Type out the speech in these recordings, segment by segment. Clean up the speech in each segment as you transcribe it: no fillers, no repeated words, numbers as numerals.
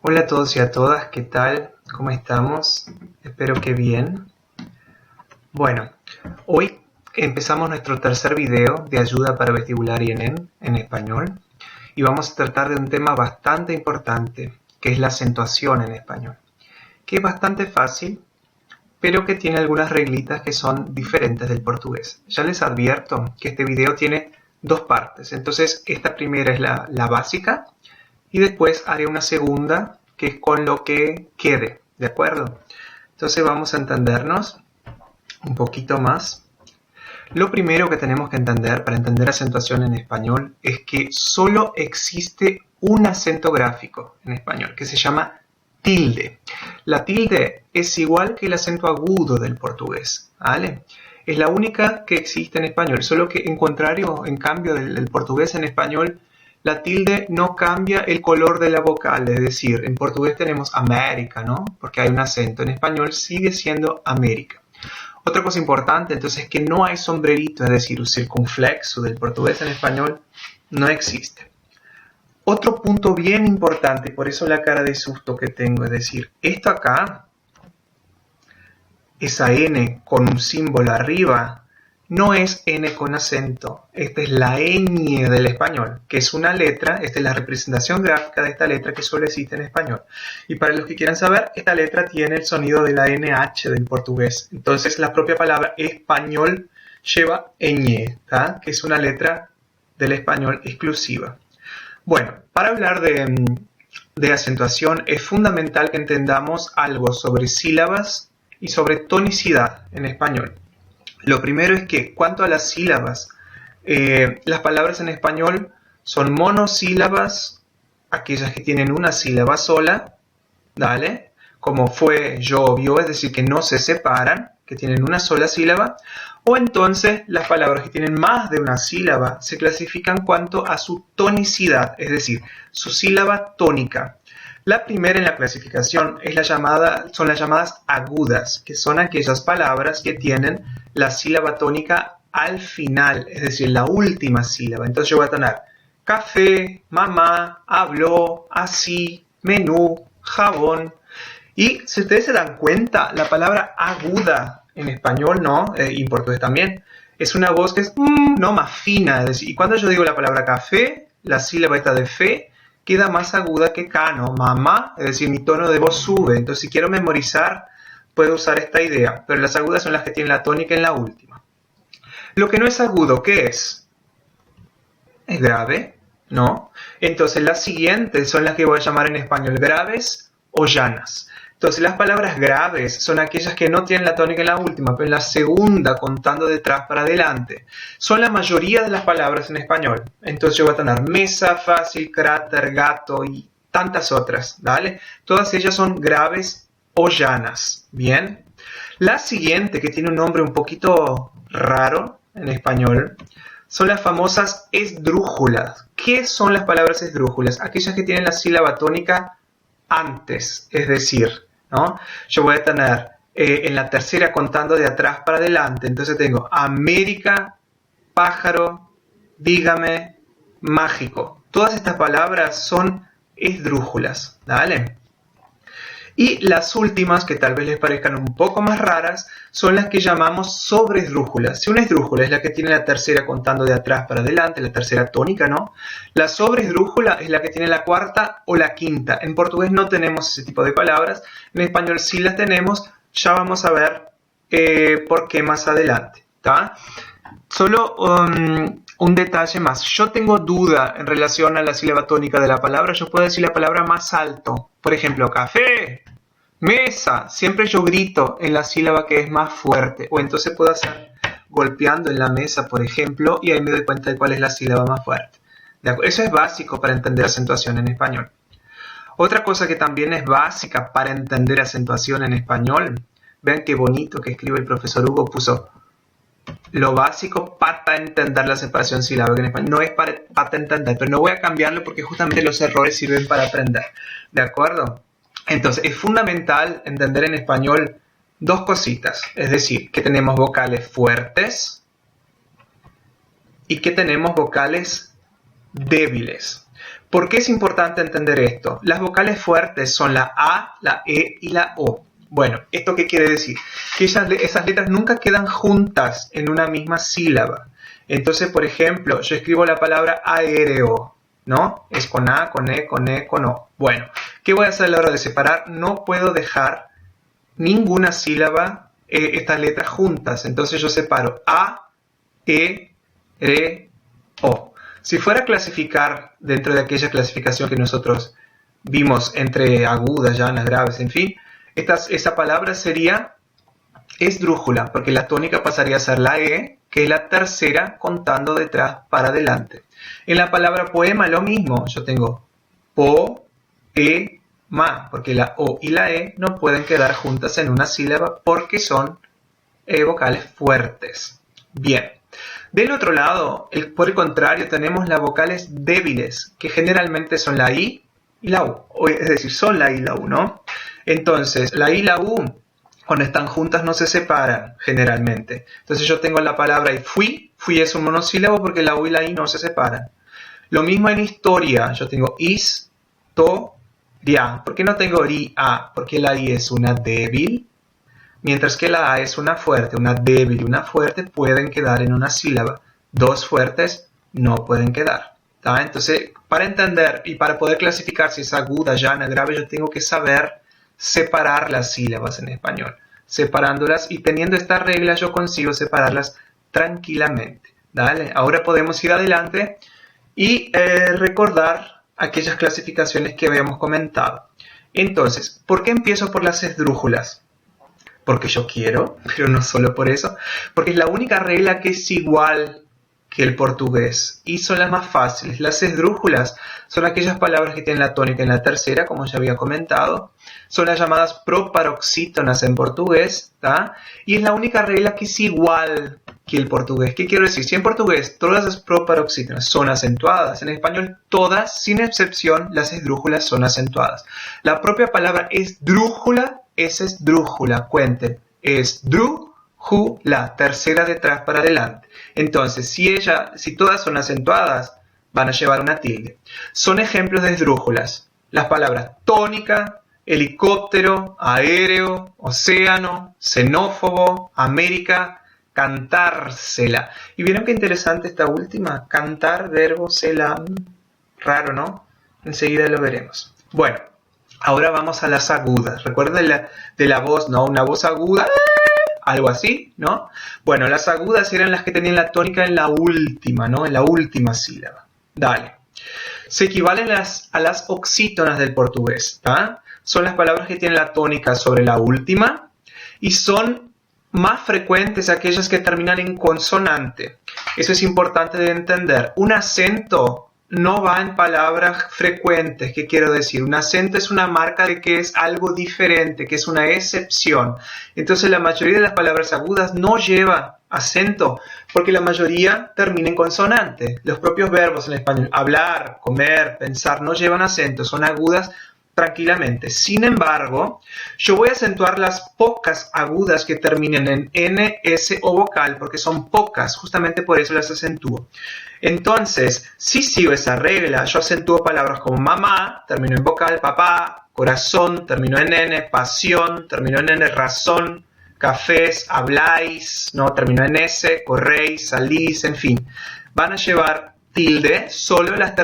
Hola a todos y a todas, ¿qué tal? ¿Cómo estamos? Espero que bien. Bueno, hoy empezamos nuestro tercer video de ayuda para vestibular y ENEM en español y vamos a tratar de un tema bastante importante, que es la acentuación en español, que es bastante fácil, pero que tiene algunas reglitas que son diferentes del portugués. Ya les advierto que este video tiene dos partes, entonces esta primera es la básica y después haré una segunda que es con lo que quede, ¿de acuerdo? Entonces vamos a entendernos un poquito más. Lo primero que tenemos que entender para entender acentuación en español es que solo existe un acento gráfico en español que se llama tilde. La tilde es igual que el acento agudo del portugués, ¿vale? Es la única que existe en español, solo que en cambio del portugués en español, la tilde no cambia el color de la vocal, es decir, en portugués tenemos América, ¿no? Porque hay un acento, en español sigue siendo América. Otra cosa importante, entonces, es que no hay sombrerito, es decir, un circunflexo del portugués en español no existe. Otro punto bien importante, por eso la cara de susto que tengo, es decir, esto acá, esa N con un símbolo arriba, no es N con acento. Esta es la ñ del español, que es una letra, esta es la representación gráfica de esta letra que solo existe en español. Y para los que quieran saber, esta letra tiene el sonido de la NH del portugués. Entonces la propia palabra español lleva ñ, ¿tá? Que es una letra del español exclusiva. Bueno, para hablar de acentuación es fundamental que entendamos algo sobre sílabas y sobre tonicidad en español. Lo primero es que, cuanto a las sílabas, las palabras en español son monosílabas, aquellas que tienen una sílaba sola, ¿vale? Como fue, yo, vio, es decir, que no se separan, que tienen una sola sílaba, o entonces las palabras que tienen más de una sílaba se clasifican cuanto a su tonicidad, es decir, su sílaba tónica. La primera en la clasificación es son las llamadas agudas, que son aquellas palabras que tienen la sílaba tónica al final, es decir, la última sílaba. Entonces yo voy a tener café, mamá, habló, así, menú, jabón. Y si ustedes se dan cuenta, la palabra aguda en español, ¿no? Y en portugués también, es una voz que es no más fina. Es decir, y cuando yo digo la palabra café, la sílaba esta de fe queda más aguda que K, ¿no? Mamá, es decir, mi tono de voz sube. Entonces, si quiero memorizar, puedo usar esta idea. Pero las agudas son las que tienen la tónica en la última. Lo que no es agudo, ¿qué es? Es grave, ¿no? Entonces, las siguientes son las que voy a llamar en español graves o llanas. Entonces, las palabras graves son aquellas que no tienen la tónica en la última, pero en la segunda, contando de atrás para adelante. Son la mayoría de las palabras en español. Entonces, yo voy a tener mesa, fácil, cráter, gato y tantas otras, ¿vale? Todas ellas son graves o llanas, ¿bien? La siguiente, que tiene un nombre un poquito raro en español, son las famosas esdrújulas. ¿Qué son las palabras esdrújulas? Aquellas que tienen la sílaba tónica antes, es decir, ¿no? Yo voy a tener en la tercera contando de atrás para adelante, entonces tengo América, pájaro, dígame, mágico. Todas estas palabras son esdrújulas, ¿vale? Y las últimas, que tal vez les parezcan un poco más raras, son las que llamamos sobresdrújulas. Si una esdrújula es la que tiene la tercera contando de atrás para adelante, la tercera tónica, ¿no? La sobresdrújula es la que tiene la cuarta o la quinta. En portugués no tenemos ese tipo de palabras, en español sí las tenemos, ya vamos a ver por qué más adelante, ¿tá? Solo un detalle más. Yo tengo duda en relación a la sílaba tónica de la palabra. Yo puedo decir la palabra más alto. Por ejemplo, café, mesa. Siempre yo grito en la sílaba que es más fuerte. O entonces puedo hacer golpeando en la mesa, por ejemplo, y ahí me doy cuenta de cuál es la sílaba más fuerte. Eso es básico para entender acentuación en español. Otra cosa que también es básica para entender acentuación en español. Vean qué bonito que escribe el profesor Hugo. Puso lo básico para entender la separación silábica en español. No es para entender, pero no voy a cambiarlo porque justamente los errores sirven para aprender. ¿De acuerdo? Entonces, es fundamental entender en español dos cositas. Es decir, que tenemos vocales fuertes y que tenemos vocales débiles. ¿Por qué es importante entender esto? Las vocales fuertes son la A, la E y la O. Bueno, ¿esto qué quiere decir? Que esas letras nunca quedan juntas en una misma sílaba. Entonces, por ejemplo, yo escribo la palabra aéreo, ¿no? Es con A, con E, con E, con O. Bueno, ¿qué voy a hacer a la hora de separar? No puedo dejar ninguna sílaba, estas letras juntas. Entonces yo separo A, E, R, O. Si fuera a clasificar dentro de aquella clasificación que nosotros vimos entre agudas, llanas, graves, en fin, esa palabra sería esdrújula, porque la tónica pasaría a ser la E, que es la tercera contando detrás para adelante. En la palabra poema lo mismo, yo tengo po, e, ma, porque la O y la E no pueden quedar juntas en una sílaba porque son vocales fuertes. Bien. Del otro lado, por el contrario, tenemos las vocales débiles, que generalmente son la I y la U. Es decir, son la I y la U, ¿no? Entonces, la I y la U, cuando están juntas, no se separan generalmente. Entonces yo tengo la palabra y fui. Fui es un monosílabo porque la U y la I no se separan. Lo mismo en historia. Yo tengo is, to, dia. ¿Por qué no tengo ri, a? Porque la I es una débil. Mientras que la A es una fuerte, una débil y una fuerte pueden quedar en una sílaba. Dos fuertes no pueden quedar. ¿Tá? Entonces, para entender y para poder clasificar si es aguda, llana, grave, yo tengo que saber separar las sílabas en español. Separándolas y teniendo esta regla yo consigo separarlas tranquilamente. ¿Dale? Ahora podemos ir adelante y recordar aquellas clasificaciones que habíamos comentado. Entonces, ¿por qué empiezo por las esdrújulas? Porque yo quiero, pero no solo por eso, porque es la única regla que es igual que el portugués y son las más fáciles. Las esdrújulas son aquellas palabras que tienen la tónica en la tercera, como ya había comentado, son las llamadas proparoxítonas en portugués, ¿tá? Y es la única regla que es igual que el portugués. ¿Qué quiero decir? Si en portugués todas las proparoxítonas son acentuadas, en español todas, sin excepción, las esdrújulas son acentuadas. La propia palabra esdrújula es esdrújula, cuenten, esdrújula, tercera detrás para adelante. Entonces, si todas son acentuadas, van a llevar una tilde. Son ejemplos de esdrújulas. Las palabras tónica, helicóptero, aéreo, océano, xenófobo, América, cantársela. Y vieron qué interesante esta última, cantar, verbo, cela, raro, ¿no? Enseguida lo veremos. Bueno. Ahora vamos a las agudas. Recuerden de la voz, ¿no? Una voz aguda, algo así, ¿no? Bueno, las agudas eran las que tenían la tónica en la última, ¿no? En la última sílaba. Dale. Se equivalen a las oxítonas del portugués, ¿tá? Son las palabras que tienen la tónica sobre la última y son más frecuentes aquellas que terminan en consonante. Eso es importante de entender. Un acento no va en palabras frecuentes. ¿Qué quiero decir? Un acento es una marca de que es algo diferente, que es una excepción. Entonces la mayoría de las palabras agudas no lleva acento porque la mayoría termina en consonante. Los propios verbos en español, hablar, comer, pensar, no llevan acento, son agudas tranquilamente. Sin embargo, yo voy a acentuar las pocas agudas que terminen en N, S o vocal, porque son pocas, justamente por eso las acentúo. Entonces, si sigo esa regla, yo acentúo palabras como mamá, termino en vocal, papá, corazón, termino en N, pasión, termino en N, razón, cafés, habláis, ¿no? Termino en S, corréis, salís, en fin. Van a llevar tilde solo las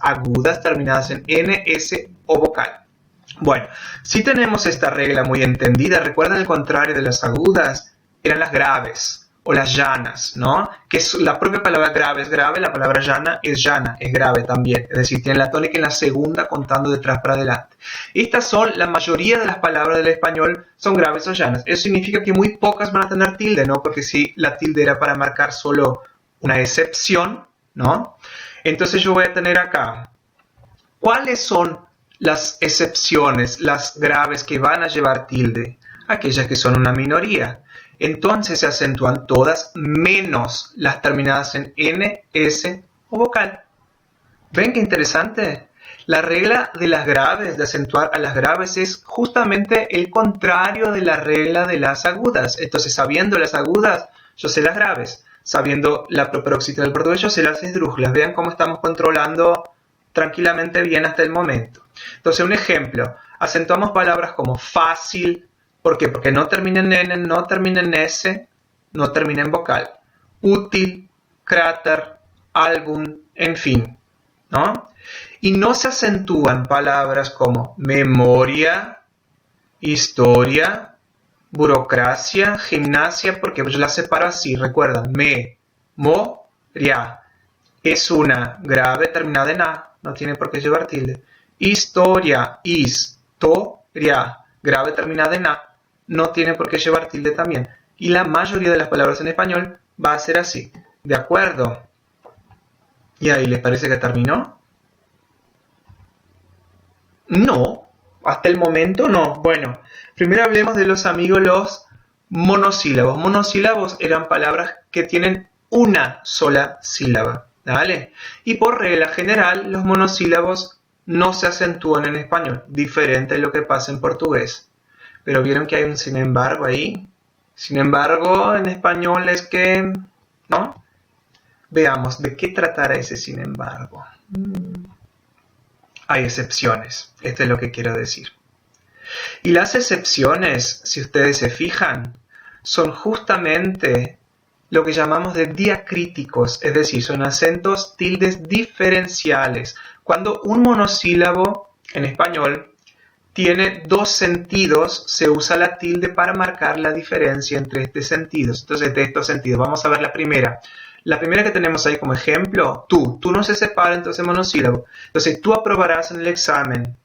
agudas terminadas en N, S o vocal. Bueno, si tenemos esta regla muy entendida, recuerden el contrario de las agudas, eran las graves o las llanas, ¿no? Que es la propia palabra grave es grave, la palabra llana, es grave también. Es decir, tiene la tónica en la segunda contando de atrás para adelante. Estas son, la mayoría de las palabras del español son graves o llanas. Eso significa que muy pocas van a tener tilde, ¿no? Porque si la tilde era para marcar solo una excepción, ¿no? Entonces yo voy a tener acá, ¿cuáles son las excepciones, las graves que van a llevar tilde? Aquellas que son una minoría. Entonces se acentúan todas menos las terminadas en N, S o vocal. ¿Ven qué interesante? La regla de las graves, de acentuar a las graves, es justamente el contrario de la regla de las agudas. Entonces, sabiendo las agudas, yo sé las graves. Sabiendo la proparoxítona del portugués, yo sé las esdrújulas. Vean cómo estamos controlando tranquilamente bien hasta el momento. Entonces, un ejemplo, acentuamos palabras como fácil. ¿Por qué? Porque no termina en N, no termina en S, no termina en vocal. Útil, cráter, álbum, en fin, ¿no? Y no se acentúan palabras como memoria, historia, burocracia, gimnasia, porque yo las separo así, recuerdan, memoria es una grave terminada en A, no tiene por qué llevar tilde. Historia, grave terminada en A, no tiene por qué llevar tilde también. Y la mayoría de las palabras en español va a ser así, ¿de acuerdo? ¿Y ahí les parece que terminó? No, hasta el momento no. Bueno, primero hablemos de los amigos los monosílabos. Monosílabos eran palabras que tienen una sola sílaba, ¿vale? Y por regla general, los monosílabos no se acentúan en español, diferente de lo que pasa en portugués. Pero vieron que hay un sin embargo ahí. Sin embargo, en español es que, ¿no? Veamos, ¿de qué tratará ese sin embargo? Hay excepciones, esto es lo que quiero decir. Y las excepciones, si ustedes se fijan, son justamente lo que llamamos de diacríticos, es decir, son acentos tildes diferenciales. Cuando un monosílabo en español tiene dos sentidos, se usa la tilde para marcar la diferencia entre estos sentidos. Entonces, de estos sentidos, vamos a ver la primera. La primera que tenemos ahí como ejemplo, tú no se separa entonces monosílabo. Entonces, tú aprobarás en el examen.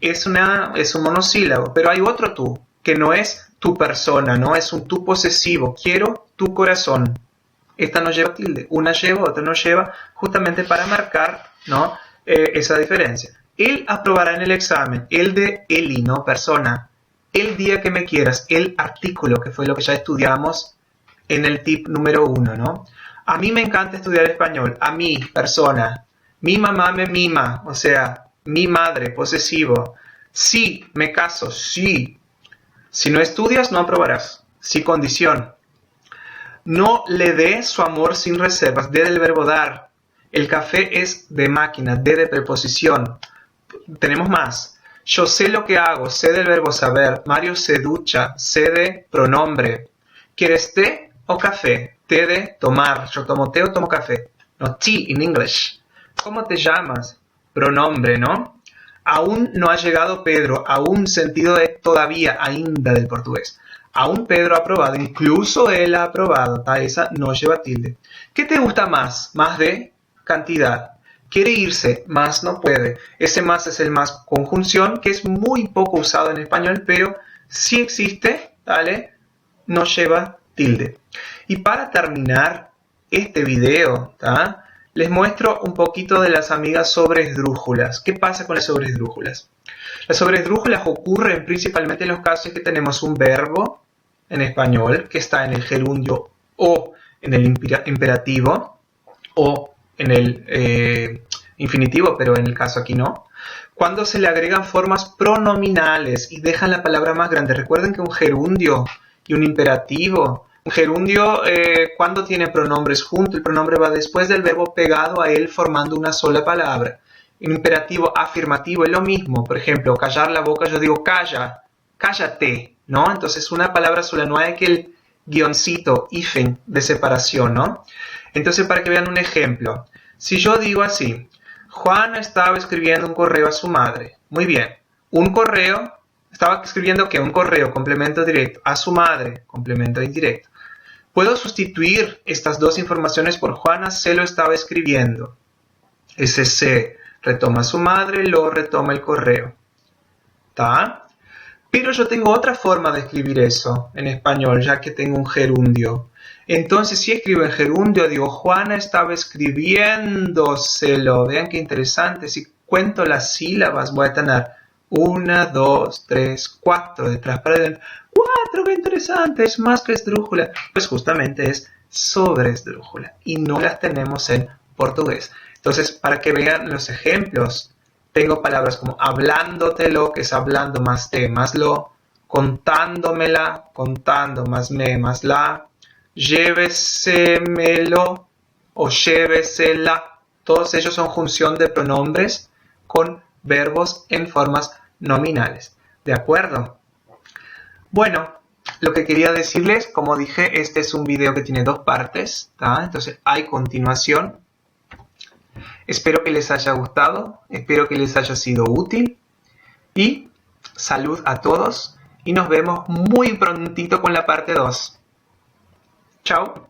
Es un monosílabo, pero hay otro tú, que no es tu persona, no es un tú posesivo. Quiero tu corazón. Esta no lleva tilde, una lleva, otra no lleva, justamente para marcar, ¿no? Esa diferencia. Él aprobará en el examen, el de Eli, ¿no? Persona. El día que me quieras, el artículo, que fue lo que ya estudiamos en el tip número 1, ¿no? A mí me encanta estudiar español, a mí, persona. Mi mamá me mima, o sea, mi madre, posesivo. Sí, me caso, sí. Si no estudias, no aprobarás. Sí, condición. No le dé su amor sin reservas. D del verbo dar. El café es de máquina. D de preposición. Tenemos más. Yo sé lo que hago. C del verbo saber. Mario se ducha. C de pronombre. ¿Quieres té o café? Té de tomar. Yo tomo té o tomo café. No, tea in English. ¿Cómo te llamas? Pronombre, ¿no? Aún no ha llegado Pedro. Aún sentido de todavía, ainda del portugués. Aún Pedro ha aprobado. Incluso él ha aprobado. Esa no lleva tilde. ¿Qué te gusta más? Más de cantidad. Quiere irse, más no puede. Ese más es el más conjunción, que es muy poco usado en español, pero sí existe, ¿vale? No lleva tilde. Y para terminar este video, ¿tá? Les muestro un poquito de las amigas sobresdrújulas. ¿Qué pasa con las sobresdrújulas? Las sobresdrújulas ocurren principalmente en los casos que tenemos un verbo en español que está en el gerundio o en el imperativo o en el infinitivo, pero en el caso aquí no. Cuando se le agregan formas pronominales y dejan la palabra más grande. Recuerden que un gerundio y un imperativo. Un gerundio, cuando tiene pronombres juntos, el pronombre va después del verbo pegado a él formando una sola palabra. Un imperativo afirmativo es lo mismo. Por ejemplo, callar la boca, yo digo calla, cállate, ¿no? Entonces una palabra sola, no hay aquel guioncito, hífen, de separación, ¿no? Entonces, para que vean un ejemplo, si yo digo así, Juana estaba escribiendo un correo a su madre. Muy bien, un correo, estaba escribiendo ¿qué? Un correo, complemento directo, a su madre, complemento indirecto. Puedo sustituir estas dos informaciones por Juana se lo estaba escribiendo. Ese se retoma a su madre, lo retoma el correo. ¿Está? Pero yo tengo otra forma de escribir eso en español, ya que tengo un gerundio. Entonces, si escribo en gerundio, digo, Juana estaba escribiéndoselo. Vean qué interesante. Si cuento las sílabas, voy a tener 1, 2, 3, 4 detrás para adelante. 4, qué interesante. Es más que esdrújula. Pues justamente es sobresdrújula. Y no las tenemos en portugués. Entonces, para que vean los ejemplos, tengo palabras como hablándotelo, que es hablando más te más lo, contándomela, contando más me más la, llévesemelo o llévesela, Todos ellos son junción de pronombres con verbos en formas nominales. ¿De acuerdo? Bueno, lo que quería decirles, como dije, este es un video que tiene dos partes, ¿tá? Entonces hay continuación. Espero que les haya gustado, espero que les haya sido útil y salud a todos y nos vemos muy prontito con la parte 2. Chao.